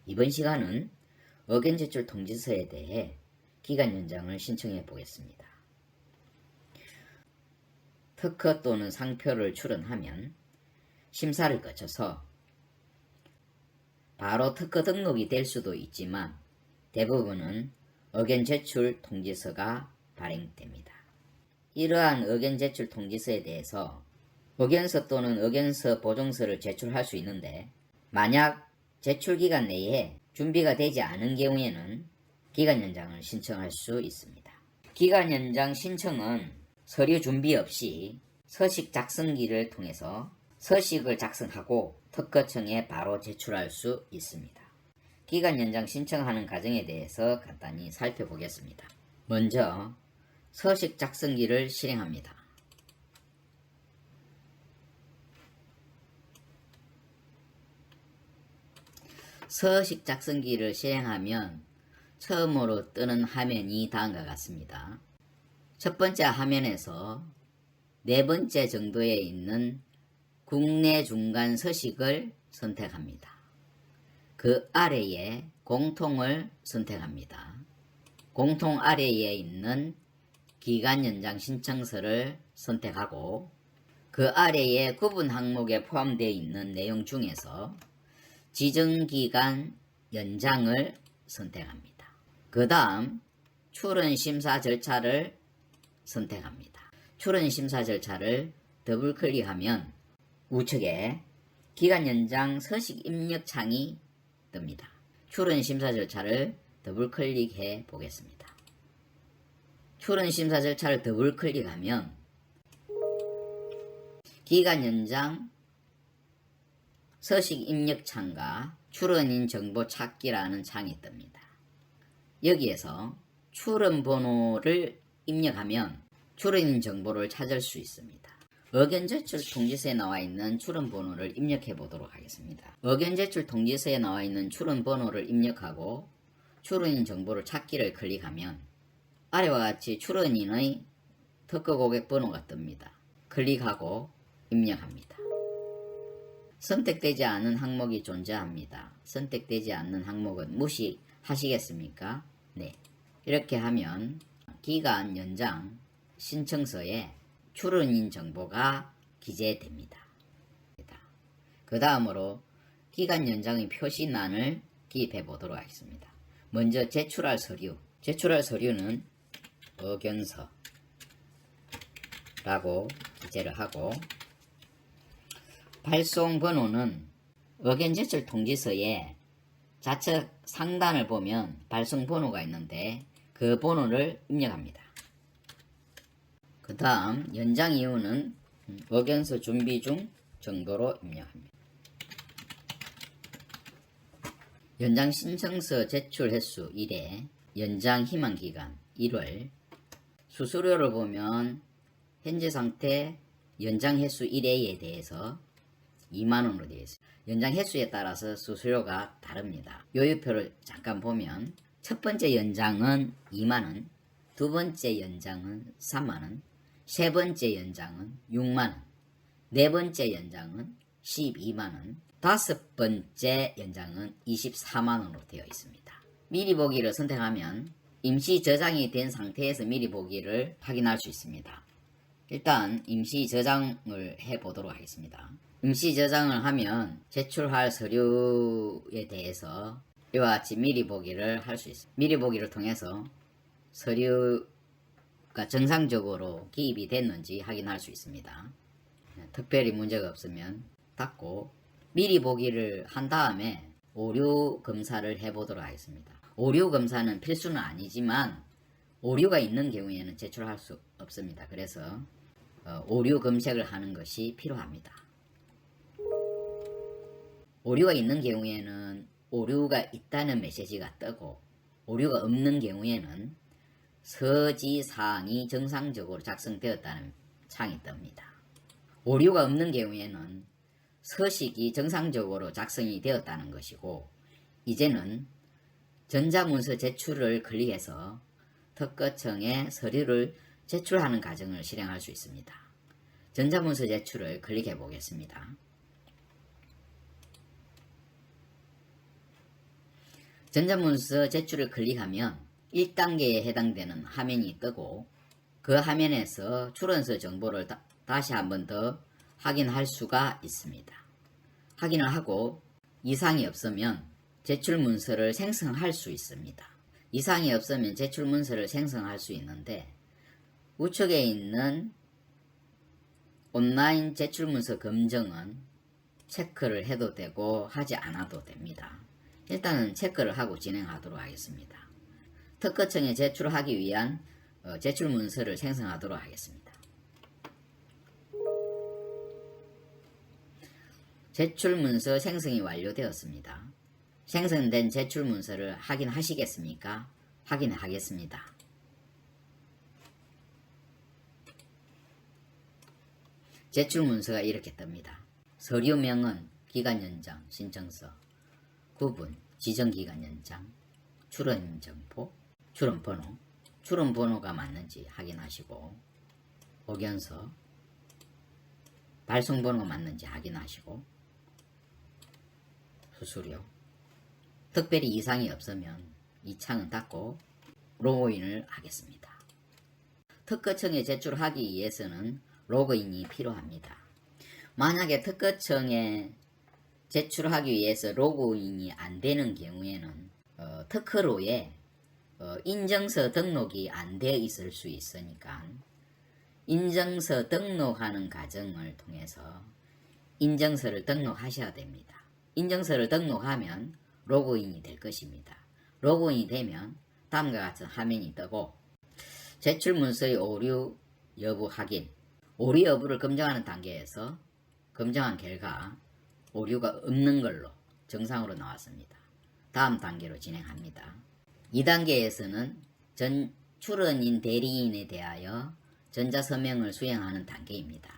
이번 시간은 의견 제출 통지서에 대해 기간 연장을 신청해 보겠습니다. 특허 또는 상표를 출원하면 심사를 거쳐서 바로 특허 등록이 될 수도 있지만 대부분은 의견 제출 통지서가 발행됩니다. 이러한 의견 제출 통지서에 대해서 의견서 또는 의견서 보증서를 제출할 수 있는데, 만약 제출 기간 내에 준비가 되지 않은 경우에는 기간 연장을 신청할 수 있습니다. 기간 연장 신청은 서류 준비 없이 서식 작성기를 통해서 서식을 작성하고 특허청에 바로 제출할 수 있습니다. 기간 연장 신청하는 과정에 대해서 간단히 살펴보겠습니다. 먼저 서식 작성기를 실행합니다. 서식 작성기를 실행하면 처음으로 뜨는 화면이 다음과 같습니다. 첫 번째 화면에서 네 번째 정도에 있는 국내 중간 서식을 선택합니다. 그 아래에 공통을 선택합니다. 공통 아래에 있는 기간 연장 신청서를 선택하고 그 아래에 구분 항목에 포함되어 있는 내용 중에서 지정기간 연장을 선택합니다. 그 다음 출원 심사 절차를 선택합니다. 출원 심사 절차를 더블 클릭하면 우측에 기간 연장 서식 입력 창이 뜹니다. 출원 심사 절차를 더블 클릭해 보겠습니다. 출원 심사 절차를 더블 클릭하면 기간 연장 서식 입력 창과 출원인 정보 찾기라는 창이 뜹니다. 여기에서 출원 번호를 입력하면 출원인 정보를 찾을 수 있습니다. 의견 제출 통지서에 나와 있는 출원 번호를 입력해 보도록 하겠습니다. 의견 제출 통지서에 나와 있는 출원 번호를 입력하고 출원인 정보를 찾기를 클릭하면 아래와 같이 출원인의 특허 고객 번호가 뜹니다. 클릭하고 입력합니다. 선택되지 않은 항목이 존재합니다. 선택되지 않는 항목은 무시하시겠습니까? 네. 이렇게 하면 기간 연장 신청서에 출원인 정보가 기재됩니다. 그 다음으로 기간 연장의 표시란을 기입해 보도록 하겠습니다. 먼저 제출할 서류. 제출할 서류는 의견서라고 기재를 하고, 발송 번호는 의견 제출 통지서에 좌측 상단을 보면 발송 번호가 있는데 그 번호를 입력합니다. 그 다음 연장 이유는 의견서 준비 중 정도로 입력합니다. 연장 신청서 제출 횟수 1회, 연장 희망 기간 1월, 수수료를 보면 현재 상태 연장 횟수 1회에 대해서 2만원으로 되어 있습니다. 연장 횟수에 따라서 수수료가 다릅니다. 요율표를 잠깐 보면 첫 번째 연장은 2만원, 두 번째 연장은 3만원, 세 번째 연장은 6만원, 네 번째 연장은 12만원, 다섯 번째 연장은 24만원으로 되어 있습니다. 미리 보기를 선택하면 임시 저장이 된 상태에서 미리 보기를 확인할 수 있습니다. 일단 임시 저장을 해 보도록 하겠습니다. 임시 저장을 하면 제출할 서류에 대해서 이와 같이 미리 보기를 할 수 있습니다. 미리 보기를 통해서 서류가 정상적으로 기입이 됐는지 확인할 수 있습니다. 특별히 문제가 없으면 닫고 미리 보기를 한 다음에 오류 검사를 해 보도록 하겠습니다. 오류 검사는 필수는 아니지만 오류가 있는 경우에는 제출할 수 없습니다. 그래서 오류 검색을 하는 것이 필요합니다. 오류가 있는 경우에는 오류가 있다는 메시지가 뜨고, 오류가 없는 경우에는 서지사항이 정상적으로 작성되었다는 창이 뜹니다. 오류가 없는 경우에는 서식이 정상적으로 작성이 되었다는 것이고, 이제는 전자문서 제출을 클릭해서 특허청에 서류를 제출하는 과정을 실행할 수 있습니다. 전자문서 제출을 클릭해 보겠습니다. 전자문서 제출을 클릭하면 1단계에 해당되는 화면이 뜨고 그 화면에서 출원서 정보를 다시 한 번 더 확인할 수가 있습니다. 확인을 하고 이상이 없으면 제출문서를 생성할 수 있습니다. 이상이 없으면 제출문서를 생성할 수 있는데 우측에 있는 온라인 제출문서 검증은 체크를 해도 되고 하지 않아도 됩니다. 일단은 체크를 하고 진행하도록 하겠습니다. 특허청에 제출하기 위한 제출문서를 생성하도록 하겠습니다. 제출문서 생성이 완료되었습니다. 생성된 제출문서를 확인하시겠습니까? 확인하겠습니다. 제출문서가 이렇게 뜹니다. 서류명은 기간연장 신청서, 구분 지정기간 연장, 출원정보, 출원번호, 출원번호가 맞는지 확인하시고 복연서, 발송번호가 맞는지 확인하시고 수수료, 특별히 이상이 없으면 이 창은 닫고 로그인을 하겠습니다. 특허청에 제출하기 위해서는 로그인이 필요합니다. 만약에 특허청에 제출하기 위해서 로그인이 안 되는 경우에는 특허로에 인증서 등록이 안 되어 있을 수 있으니까 인증서 등록하는 과정을 통해서 인증서를 등록하셔야 됩니다. 인증서를 등록하면 로그인이 될 것입니다. 로그인이 되면 다음과 같은 화면이 뜨고 제출문서의 오류 여부 확인, 오류 여부를 검증하는 단계에서 검증한 결과 오류가 없는 걸로 정상으로 나왔습니다. 다음 단계로 진행합니다. 2단계에서는 전 출원인 대리인에 대하여 전자서명을 수행하는 단계입니다.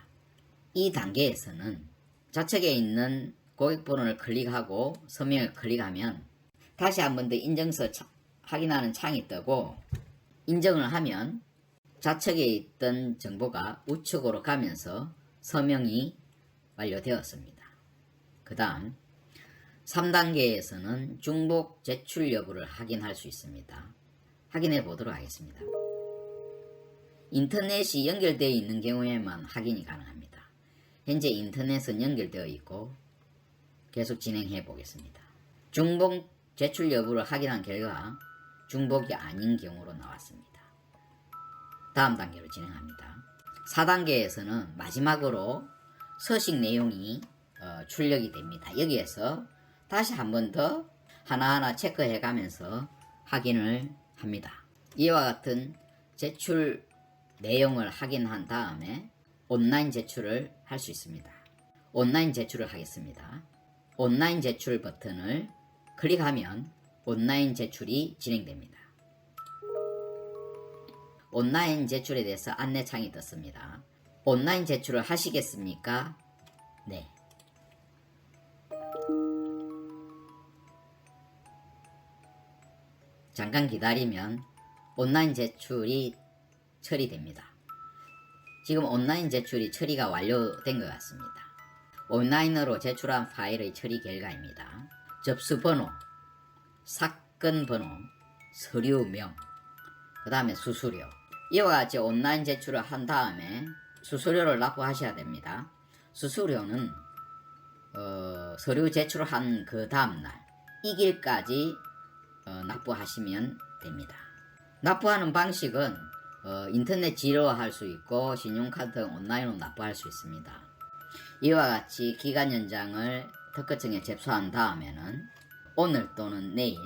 이 단계에서는 좌측에 있는 고객번호를 클릭하고 서명을 클릭하면 다시 한 번 더 인증서 확인하는 창이 뜨고 인증을 하면 좌측에 있던 정보가 우측으로 가면서 서명이 완료되었습니다. 그 다음 3단계에서는 중복 제출 여부를 확인할 수 있습니다. 확인해 보도록 하겠습니다. 인터넷이 연결되어 있는 경우에만 확인이 가능합니다. 현재 인터넷은 연결되어 있고 계속 진행해 보겠습니다. 중복 제출 여부를 확인한 결과 중복이 아닌 경우로 나왔습니다. 다음 단계로 진행합니다. 4단계에서는 마지막으로 서식 내용이 출력이 됩니다. 여기에서 다시 한 번 더 하나하나 체크해 가면서 확인을 합니다. 이와 같은 제출 내용을 확인한 다음에 온라인 제출을 할 수 있습니다. 온라인 제출을 하겠습니다. 온라인 제출 버튼을 클릭하면 온라인 제출이 진행됩니다. 온라인 제출에 대해서 안내창이 떴습니다. 온라인 제출을 하시겠습니까? 네. 잠깐 기다리면 온라인 제출이 처리됩니다. 지금 온라인 제출이 처리가 완료된 것 같습니다. 온라인으로 제출한 파일의 처리 결과입니다. 접수번호, 사건번호, 서류명, 그 다음에 수수료. 이와 같이 온라인 제출을 한 다음에 수수료를 납부하셔야 됩니다. 수수료는 서류 제출한 그 다음날 이 길까지 납부하시면 됩니다. 납부하는 방식은 인터넷 지로할 수 있고 신용카드 온라인으로 납부할 수 있습니다. 이와 같이 기간 연장을 특허청에 접수한 다음에는 오늘 또는 내일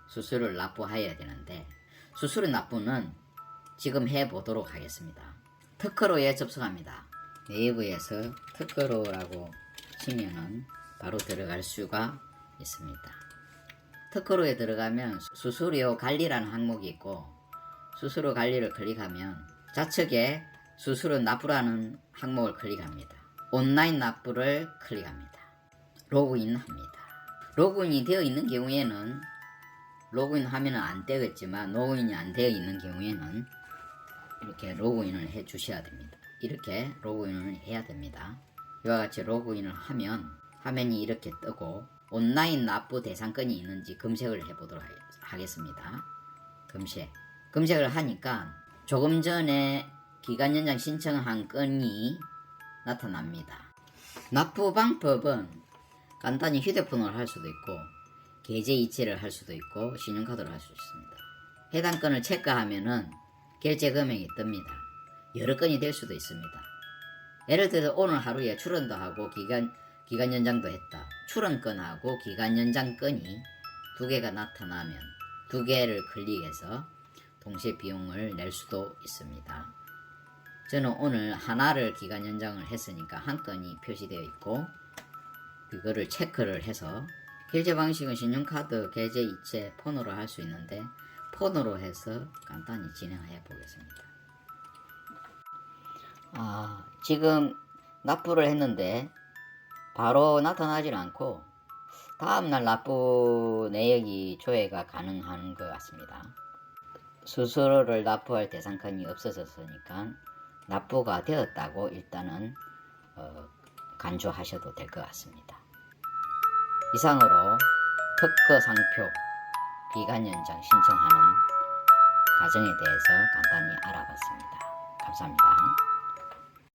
수수료를 납부해야 되는데 수수료 납부는 지금 해보도록 하겠습니다. 특허로에 접속합니다. 네이버에서 특허로라고 치면은 바로 들어갈 수가 있습니다. 특허로에 들어가면 수수료 관리라는 항목이 있고 수수료 관리를 클릭하면 좌측에 수수료 납부라는 항목을 클릭합니다. 온라인 납부를 클릭합니다. 로그인합니다. 로그인이 되어 있는 경우에는 로그인 하면은 안 되겠지만 로그인이 안 되어 있는 경우에는 이렇게 로그인을 해 주셔야 됩니다. 이렇게 로그인을 해야 됩니다. 이와 같이 로그인을 하면 화면이 이렇게 뜨고 온라인 납부 대상건이 있는지 검색을 해보도록 하겠습니다. 검색을 하니까 조금 전에 기간 연장 신청한 건이 나타납니다. 납부 방법은 간단히 휴대폰으로 할 수도 있고 계좌 이체를 할 수도 있고 신용카드로 할 수 있습니다. 해당 건을 체크하면은 결제 금액이 뜹니다. 여러 건이 될 수도 있습니다. 예를 들어 오늘 하루에 출원도 하고 기간 연장도 했다. 출원건하고 기간 연장건이 두 개가 나타나면 두 개를 클릭해서 동시에 비용을 낼 수도 있습니다. 저는 오늘 하나를 기간 연장을 했으니까 한 건이 표시되어 있고 이거를 체크를 해서 결제 방식은 신용카드, 계좌 이체, 폰으로 할 수 있는데 폰으로 해서 간단히 진행해 보겠습니다. 지금 납부를 했는데 바로 나타나질 않고 다음날 납부 내역이 조회가 가능한 것 같습니다. 수수료를 납부할 대상건이 없어졌으니까 납부가 되었다고 일단은 간주하셔도 될 것 같습니다. 이상으로 특허상표 기간 연장 신청하는 과정에 대해서 간단히 알아봤습니다. 감사합니다.